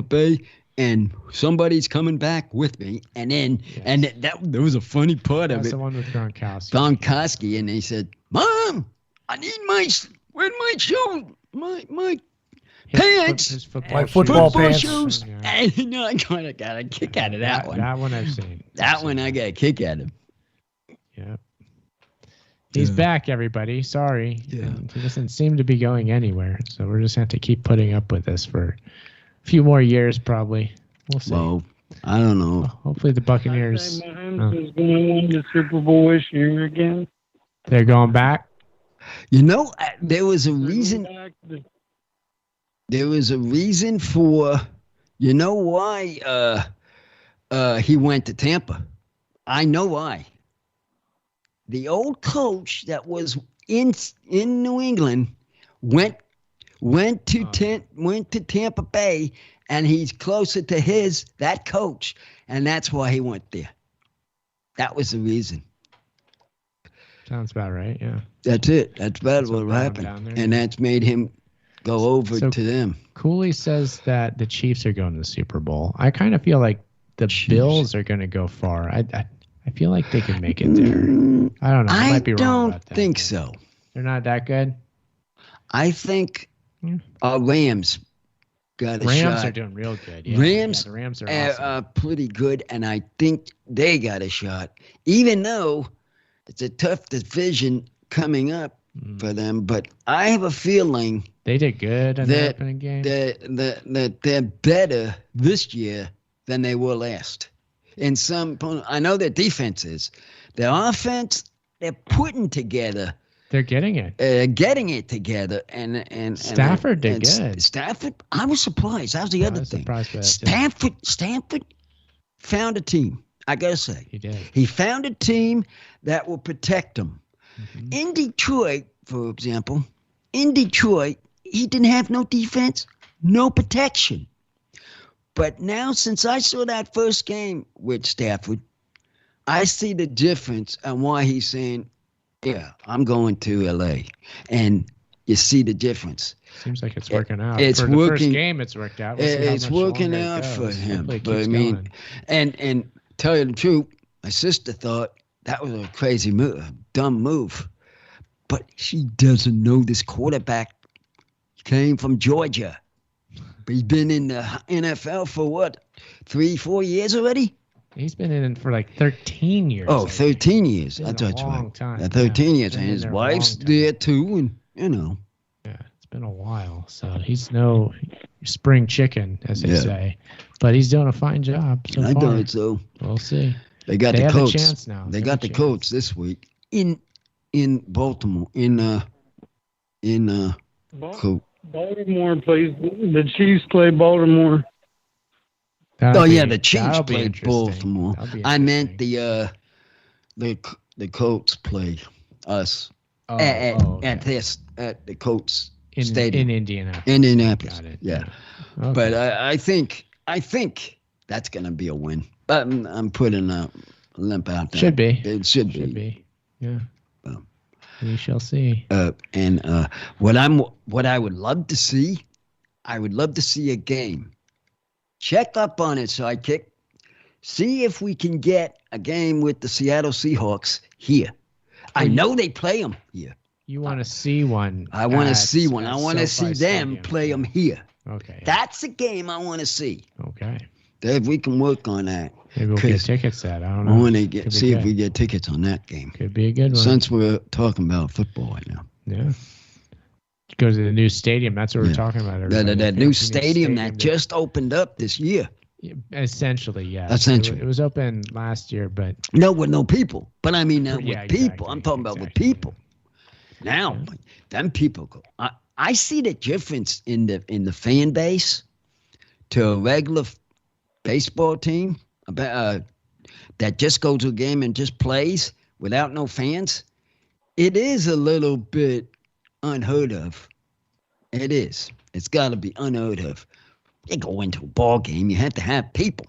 Bay, and somebody's coming back with me. And then, there was a funny part of That's it. the one with Gronkowski. Gronkowski, and he said, Mom, I need where's my shoe? My pants. His My football pants. shoes. Yeah. And, I kind of got a kick out of that one. That one I've seen. That one I got a kick out of. Yeah. He's back, everybody. Sorry. Yeah. And he doesn't seem to be going anywhere. So we're just going to have to keep putting up with this for a few more years, probably. We'll see. Well, I don't know. Hopefully the Buccaneers, Mahomes is going to win the Super Bowl this year again. they're going back. There was a reason. Back to- There was a reason for, why he went to Tampa. I know why. The old coach that was in New England went to Tampa Bay, and he's closer to that coach, and that's why he went there. That was the reason. Sounds about right, yeah. That's it. That's about what what brought him happened, down there. and that's made him go over So- to them. Cooley says that the Chiefs are going to the Super Bowl. I kind of feel like the Bills are going to go far. I feel like they can make it there. I don't know. I might be wrong don't about that. think so. They're not that good. I think Yeah. Rams got a Rams shot. are doing real good. Yeah, Rams the Rams are awesome. are pretty good, and I think they got a shot, even though it's a tough division coming up for them. But I have a feeling They did good in the that opening game. that they're better this year than they were last. In some, I know their defense is. Their offense, they're putting together. They're getting it. Getting it together, and Stafford did and good. Stafford, I was surprised. That was the other was thing. surprised by that, too. Stanford found a team. I gotta say, He did. he found a team that will protect him. Mm-hmm. In Detroit, for example, he didn't have no defense, no protection. But now, since I saw that first game with Stafford, I see the difference and why he's saying, yeah, I'm going to LA. And you see the difference. Seems like it's working out. It's for the first working- game, it's worked out. We'll see how It's much working longer it out for goes. him. Hopefully it But I keeps mean, going. and tell you the truth, my sister thought that was a crazy move, dumb move. But she doesn't know this quarterback. He came from Georgia. He's been in the NFL for what, 3-4 years already? He's been in it for like 13 years. Oh, I think. 13 years. Been a That's long right. time, Yeah, 13 yeah. years. Been And in his there a wife's long time. there too. And, Yeah, it's been a while. So he's no spring chicken, as they Yeah. say. But he's doing a fine job so I far. thought so. We'll see. They got They the have a coach. chance now. They They got have the a chance. coach this week in Baltimore. Baltimore plays. The Chiefs play Baltimore. That'll Oh yeah, be- the Chiefs that'll be played interesting. Baltimore. That'll be I meant interesting. the Colts play us Oh, at okay. the Colts in Stadium. Indianapolis. Indianapolis. Got it. Yeah. Okay. But I think that's gonna be a win. But I'm putting a limp out there. Should be. It should Should be. be. Yeah. Um, We shall see. And what I would love to see, I would love to see a game. Check up on it, Sidekick. See if we can get a game with the Seattle Seahawks here I know they play them here. You want to see one? I want to at- see one. at I want to see SoFi them Stadium. play them here. Okay. That's a game I want to see. Okay. Dave, we can work on that. Maybe we'll get 'Cause tickets to that. I don't I know. want to Could be see if good. we get tickets on that game. Could be a good one. Since we're talking about football right now. Yeah. Go to the new stadium. That's what we're Yeah. talking about. That everybody. new The stadium that just opened up this year. Essentially, yeah. Essentially. It was open last year, but No, with no people. But I mean, with Yeah, people. exactly, I'm talking about with exactly. people. Now, them people go. I see the difference in the fan base to a regular baseball team that just goes to a game and just plays without no fans. It is a little bit unheard of. It is. It's got to be unheard of. You go into a ball game, you have to have people.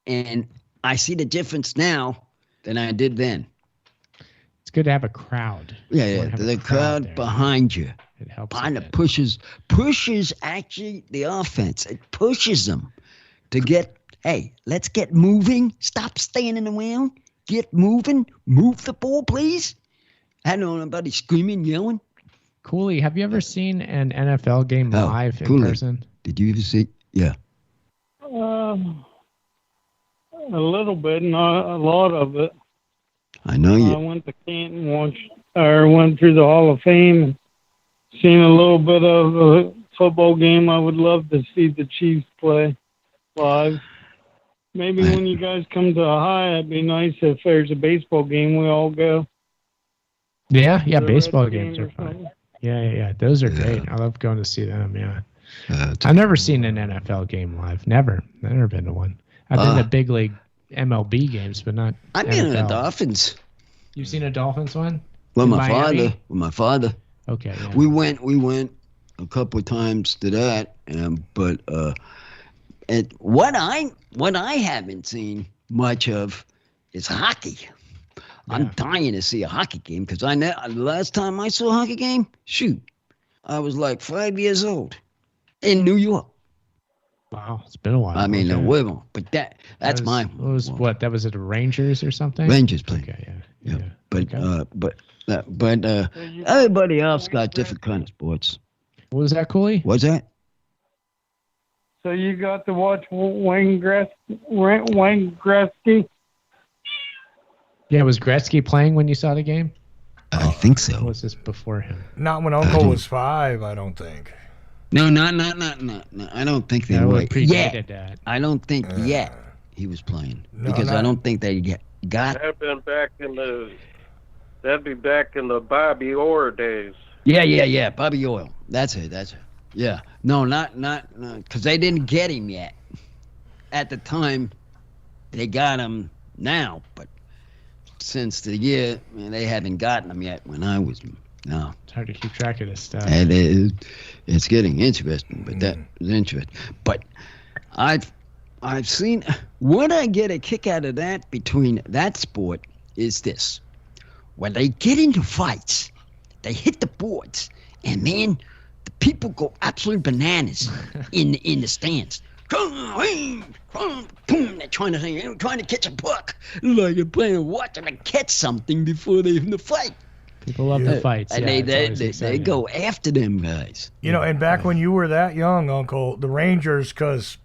And I see the difference now than I did then. it's good to have a crowd. Yeah, You yeah. wanna have a The crowd there. behind you. It helps. Kind a of bit. pushes actually the offense. It pushes them to get, hey, let's get moving. Stop standing around. Get moving. Move the ball, please. I don't know anybody screaming, yelling. Cooley, have you ever seen an NFL game Oh, live in Cooley. person? Did you ever see? Yeah. A little bit, not a lot of it. I know I you. went to Canton, went through the Hall of Fame, and seen a little bit of a football game. I would love to see the Chiefs play live. Maybe when you guys come to Ohio, it'd be nice if there's a baseball game, we all go. Yeah, The baseball Reds games game are or fun. something. Yeah. Those are Yeah. great. I love going to see them. Yeah. It's- I've never seen an NFL game live. Never been to one. I've been to big league MLB games, but not. I've been in the NFL. Dolphins You've seen a Dolphins one? with In my Miami? father. With my father. Okay. Yeah. We went a couple of times to that, but what I haven't seen much of is hockey. I'm dying to see a hockey game because the last time I saw a hockey game, I was like 5 years old in New York. Wow, it's been a while. I mean, okay. huevo, but that's That my was what? That was at the Rangers or something? Rangers playing. Okay, Yeah. yeah. But Okay. everybody else got different kind of sports. What was that, Cooley? What's that? So you got to watch Wayne Gretzky? Yeah, was Gretzky playing when you saw the game? I think Or so. was this before him? Not when Uncle was 5, I don't think. No. I don't think they That were would predated yet. that. I don't think yet he was playing No, because I not- don't think they got. That'd be back in the Bobby Orr days. Yeah. Bobby Oil. That's it. Yeah. No, not because they didn't get him yet. At the time, they got him now, but since the year, they haven't gotten him yet. When I was no, It's hard to keep track of this stuff. and it's getting interesting. But that was interesting. But I've seen what I get a kick out of that between that sport is this: when they get into fights, they hit the boards, and man, the people go absolutely bananas in the stands. They're trying to catch a puck, like you're playing watching to catch something before they in the fight. People love the fights. And yeah, they it's always they exciting. go after them guys. And back when you were that young, Uncle, the Rangers, because,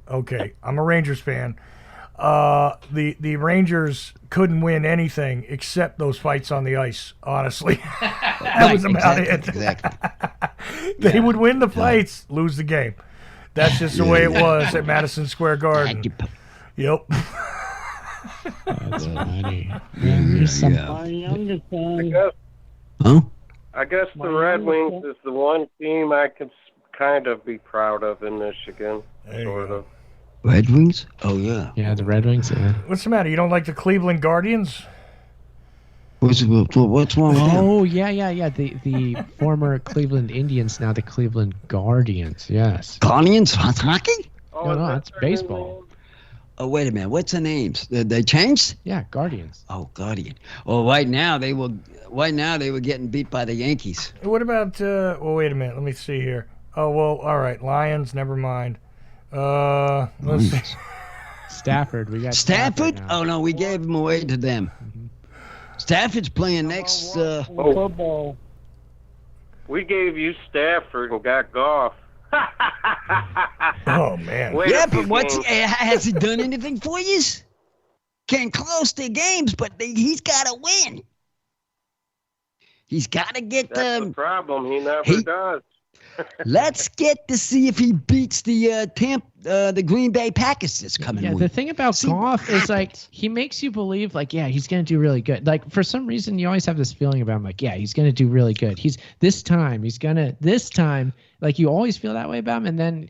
okay, I'm a Rangers fan. The Rangers couldn't win anything except those fights on the ice, honestly. That was about it. Exactly. They would win the fights, lose the game. That's just the way it was at Madison Square Garden. Yep. That's funny. My youngest I son, guess Huh? I guess the Red Wings is the one team I can kind of be proud of in Michigan, There you sort go. of. Red Wings? Oh yeah. Yeah, the Red Wings. Yeah. What's the matter? You don't like the Cleveland Guardians? What's wrong with them? Oh yeah. The former Cleveland Indians, now the Cleveland Guardians. Yes. Guardians hockey? Oh, No, is that it's their new baseball. name? Oh wait a minute. What's the names? They changed? Yeah, Guardians. Oh Guardian. Oh right now they were getting beat by the Yankees. What about, wait a minute. Let me see here. Oh, well, all right. Lions, never mind. Let's see. Stafford. We got Stafford? now. Oh no, we gave them away to them. Stafford's playing next. Football. We gave you Stafford and got Goff. Oh man. Wait Yeah, a few but games. has he done anything for you? Can close their games, but he's got to win. He's got to get That's the them. problem. He never he- does. Let's get to see if he beats the Green Bay Packers this coming Yeah, week. the thing about See Goff what is like happens. he makes you believe like, yeah, he's gonna do really good. Like for some reason you always have this feeling about him, like, yeah, he's gonna do really good. This time like you always feel that way about him, and then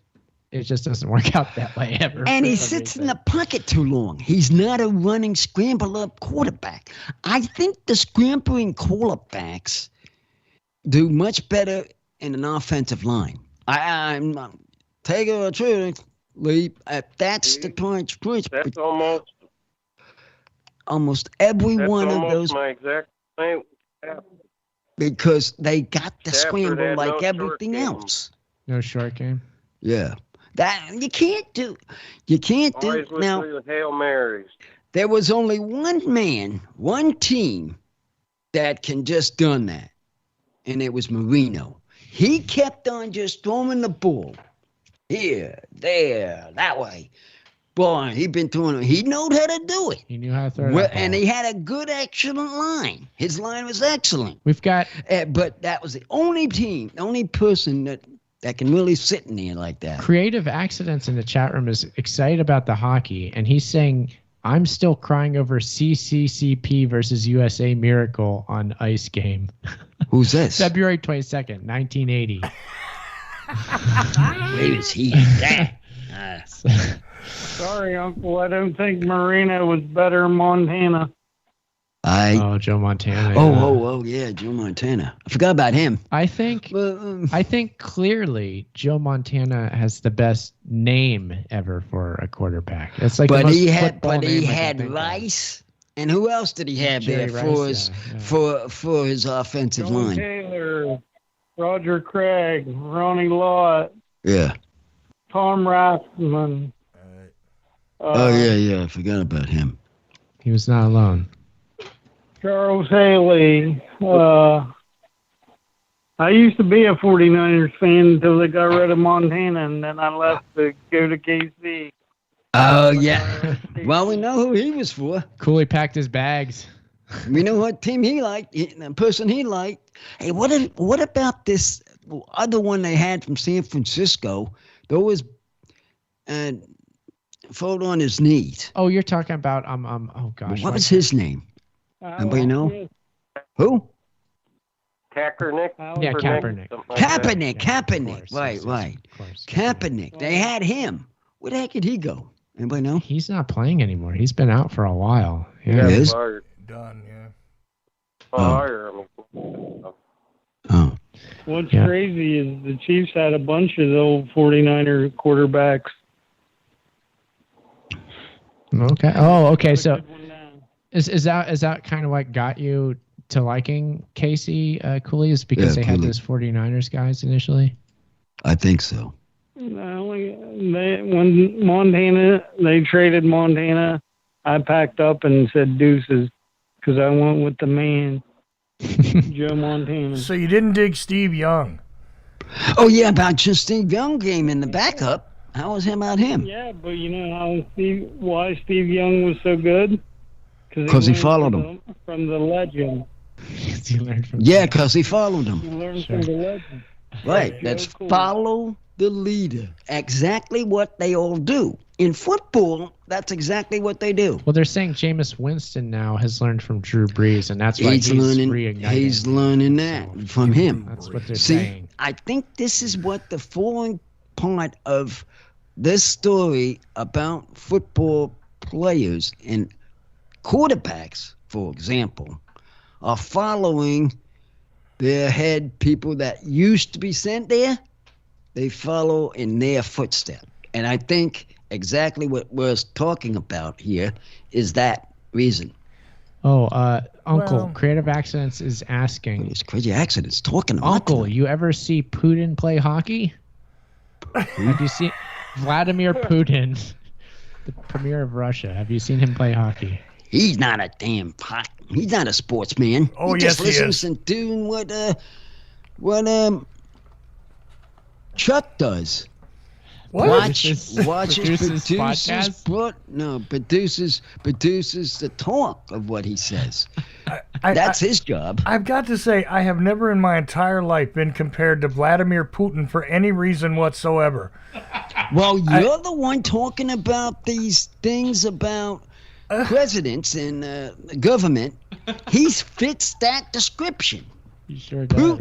it just doesn't work out that way ever. And for he some sits in reason. the pocket too long. He's not a running scramble up quarterback. I think the scrambling quarterbacks do much better in an offensive line. I'm taking a true leap. That's the point. That's Almost every that's one of almost those, my exact same. because they got the Stafford scramble had like no short everything game. else. No short game. Yeah, that you can't do. Always with Now. the Hail Marys. There was only one team that can just done that, and it was Marino. He kept on just throwing the ball here, there, that way. Boy, he been throwing it. He knew how to do it. He knew how to throw Well, that ball. and he had a good, excellent line. His line was excellent. We've got But that was the only person that can really sit in there like that. Creative Accidents in the chat room is excited about the hockey, and he's saying, I'm still crying over CCCP versus USA Miracle on ice game. Who's this? February 22nd, 1980. Where is he? Sorry, Uncle. I don't think Marino was better in Montana. Oh, Joe Montana. Yeah, Joe Montana. I forgot about him. I think clearly Joe Montana has the best name ever for a quarterback. It's like the But most he had football name I can had think of. Rice, and who else did he have Jerry there Rice, for his offensive John line? Taylor, Roger Craig, Ronnie Lott, Yeah. Tom Rathman. I forgot about him. He was not alone. Charles Haley. I used to be a 49ers fan until they got rid of Montana, and then I left to go to KC. Oh yeah. Well, we know who he was for. Cooley packed his bags. We know what team he liked, the person he liked. Hey, what about this other one they had from San Francisco? There was fold on his knees. Oh, you're talking about oh gosh. What was his name? Anybody know? Who? Kaepernick? Yeah, Kaepernick. Something like that. Kaepernick. Of Right. course. Kaepernick. They had him. Where the heck did he go? Anybody know? He's not playing anymore. He's been out for a while. Yeah, He is? fired. Done, yeah. Fire. Oh. What's Yeah. crazy is the Chiefs had a bunch of the old 49er quarterbacks. Okay. Oh, okay. So Took one down. is that kind of what got you to liking Casey Cooley? Is because Yeah, they had Cooley. those 49ers guys initially? I think so. When Montana, they traded Montana, I packed up and said deuces because I went with the man, Joe Montana. So you didn't dig Steve Young. Oh, yeah, about just Steve Young game in the backup. How was him about him? Yeah, but you know why Steve Young was so good? 'Cause he learned followed from the legend. You learned from Yeah, because he followed him. He learned Sure. from the legend. Right. Joe That's Cooley. follow the leader. Exactly what they all do. In football, that's exactly what they do. Well, they're saying Jameis Winston now has learned from Drew Brees, and that's why he's reigniting. He's learning that from him. That's what they're See, saying. I think this is what the following part of this story about football players and quarterbacks, for example, are following their head people that used to be sent there. They follow in their footsteps. And I think exactly what we're talking about here is that reason. Oh, Uncle, Well- Creative Accidents is asking, It's crazy accidents talking about Uncle, them. you ever see Putin play hockey? Have you seen Vladimir Putin, the premier of Russia? Have you seen him play hockey? He's not a damn he's not a sportsman. Oh, he yes, just he is. listens and doing what Chuck does. What? Watches, Produces podcasts? Produces the talk of what he says. I- That's his job. I've got to say, I have never in my entire life been compared to Vladimir Putin for any reason whatsoever. Well, you're the one talking about these things about presidents and the government. He fits that description. He sure does.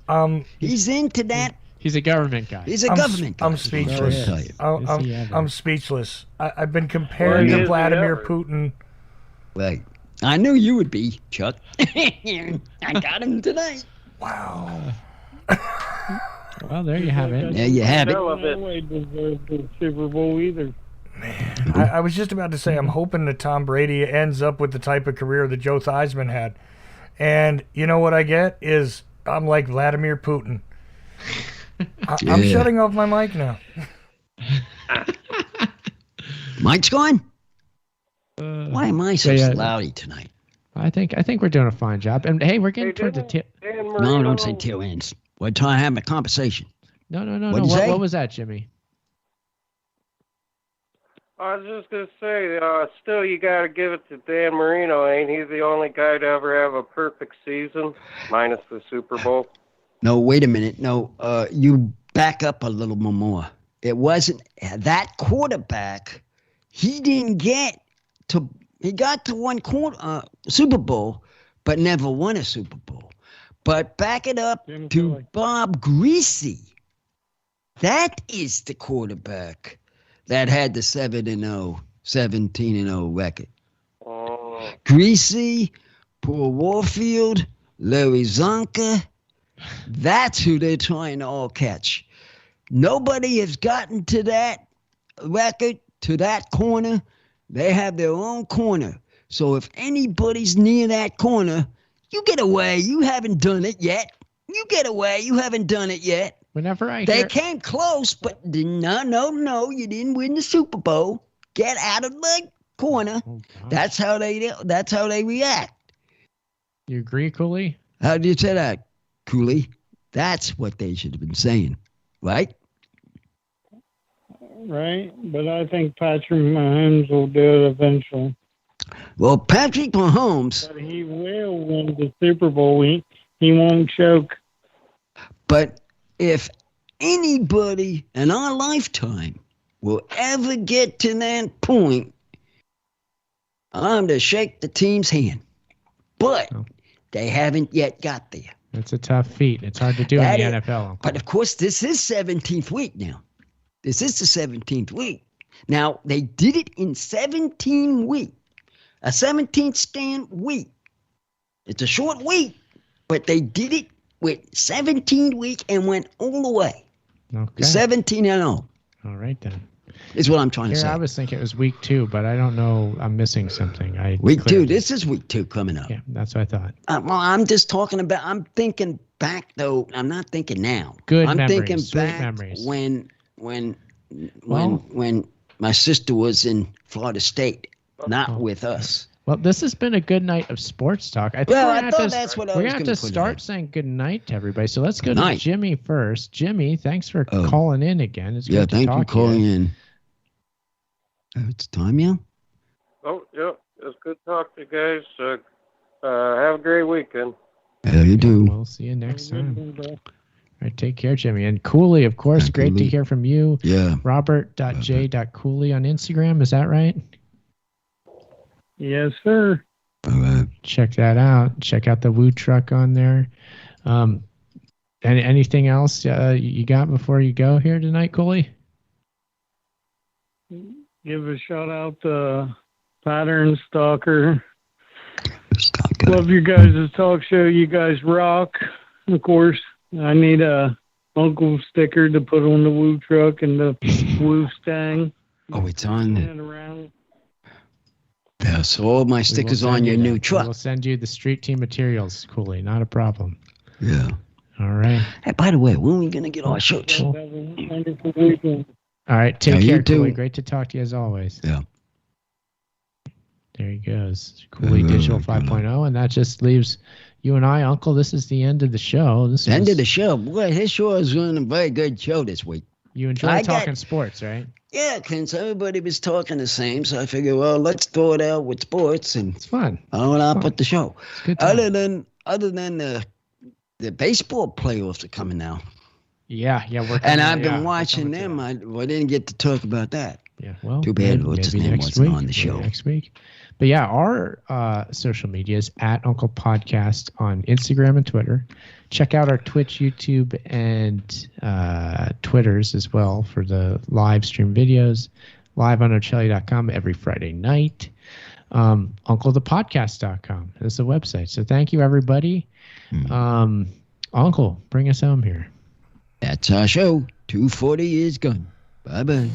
Putin. He's into that. He's a government guy. He's a government guy. I'm speechless. Is he ever. I'm speechless. I've been compared Well, to is he Vladimir ever? Putin. Right. I knew you would be, Chuck. I got him tonight. Wow. Well, there you have it. There you have it. No way deserves the Super Bowl either. I was just about to say, I'm hoping that Tom Brady ends up with the type of career that Joe Theismann had. And you know what I get is I'm like Vladimir Putin. I'm shutting off my mic now. Mike's gone? Why am I so loudy tonight? I think we're doing a fine job. And hey, we're getting toward the tip. Dan No, Marino, don't say tail ends. We're trying to have a conversation. No. What'd you say? What was that, Jimmy? I was just going to say, still you got to give it to Dan Marino. Ain't he the only guy to ever have a perfect season, minus the Super Bowl? No, wait a minute. No, you back up a little more. It wasn't that quarterback. He didn't get to. He got to one Super Bowl, but never won a Super Bowl. But back it up Jim to Kelly. Bob Greasy. That is the quarterback that had the 17-0 record. Oh, Greasy, Paul Warfield, Larry Zonka. That's who they're trying to all catch. Nobody has gotten to that record, to that corner. They have their own corner. So if anybody's near that corner, you get away. You haven't done it yet. You get away. You haven't done it yet. Whenever I They hear, came close, but no, you didn't win the Super Bowl. Get out of the corner. Oh, gosh. That's how they react. You agree, Cooley? How do you say that, Cooley? That's what they should have been saying, right? Right? But I think Patrick Mahomes will do it eventually. Well, Patrick Mahomes, But he will win the Super Bowl. He won't choke. but if anybody in our lifetime will ever get to that point, I'm to shake the team's hand. But they haven't yet got there. It's a tough feat. It's hard to do That in the is- NFL. Uncle. But of course, this is 17th week now. This is the 17th week. Now, they did it in 17 weeks. A 17th scan week. It's a short week, but they did it with 17 week and went all the way. Okay. 17-0 All right then. is what I'm trying to Here, say. I was thinking it was week 2, but I don't know. I'm missing something. Week 2. clearly- This is week 2 coming up. Yeah, that's what I thought. Well, I'm just talking about. I'm thinking back though. I'm not thinking now. Good I'm memories, thinking sweet back memories. when Well- my sister was in Florida State, not with us. Well, this has been a good night of sports talk. I think Well, we're I gonna thought have to, that's what I we're was gonna gonna have to put start in. saying good night to everybody. So let's go Good to night. Jimmy first. Jimmy, thanks for Oh. calling in again. It's Yeah, good to thank you talk for calling to you. in. Oh, it's time, yeah. oh, yeah, it's good to talk to you guys. Have a great weekend. Yeah, you do. We'll see you next time. All right, take care, Jimmy. And Cooley, of course, Yeah, great to Cooley. hear from you. Yeah. Robert.j.cooley on Instagram. Is that right? Yes, sir. All right. Check that out. Check out the Woo Truck on there. And anything else you got before you go here tonight, Cooley? Give a shout out to Pattern Stalker. Stop it. Love your guys' talk show. You guys rock. Of course, I need a Uncle sticker to put on the Woo Truck and the Woo Stang. Oh, it's on. And around. Yeah, so all my We will stickers send on you your that. new We'll truck. send you the street team materials, Cooley. Not a problem. Yeah. All right. Hey, by the way, when are we gonna get our shirts? Cool. Have a wonderful weekend. All right. Take Yeah, you care, too. Cooley. Great to talk to you as always. Yeah. There he goes. Cooley Digital 5.0. And that just leaves you and I, Uncle. This is the end of the show. End of the show. Boy, his show is doing a very good show this week. You enjoy talking sports, right? Yeah, since everybody was talking the same, so I figured, well, let's throw it out with sports, and it's fun. I'll output the show. Good other than the baseball playoffs are coming now. Yeah, and I've been watching them. I didn't get to talk about that. Yeah, well, too bad. What's his name wasn't on the show next week. But yeah, our social media is at Uncle Podcast on Instagram and Twitter. Check out our Twitch, YouTube, and Twitters as well for the live stream videos. Live on Ocelli.com every Friday night. UncleThePodcast.com is the website. So thank you, everybody. Uncle, bring us home here. That's our show. 240 is gone. Bye-bye.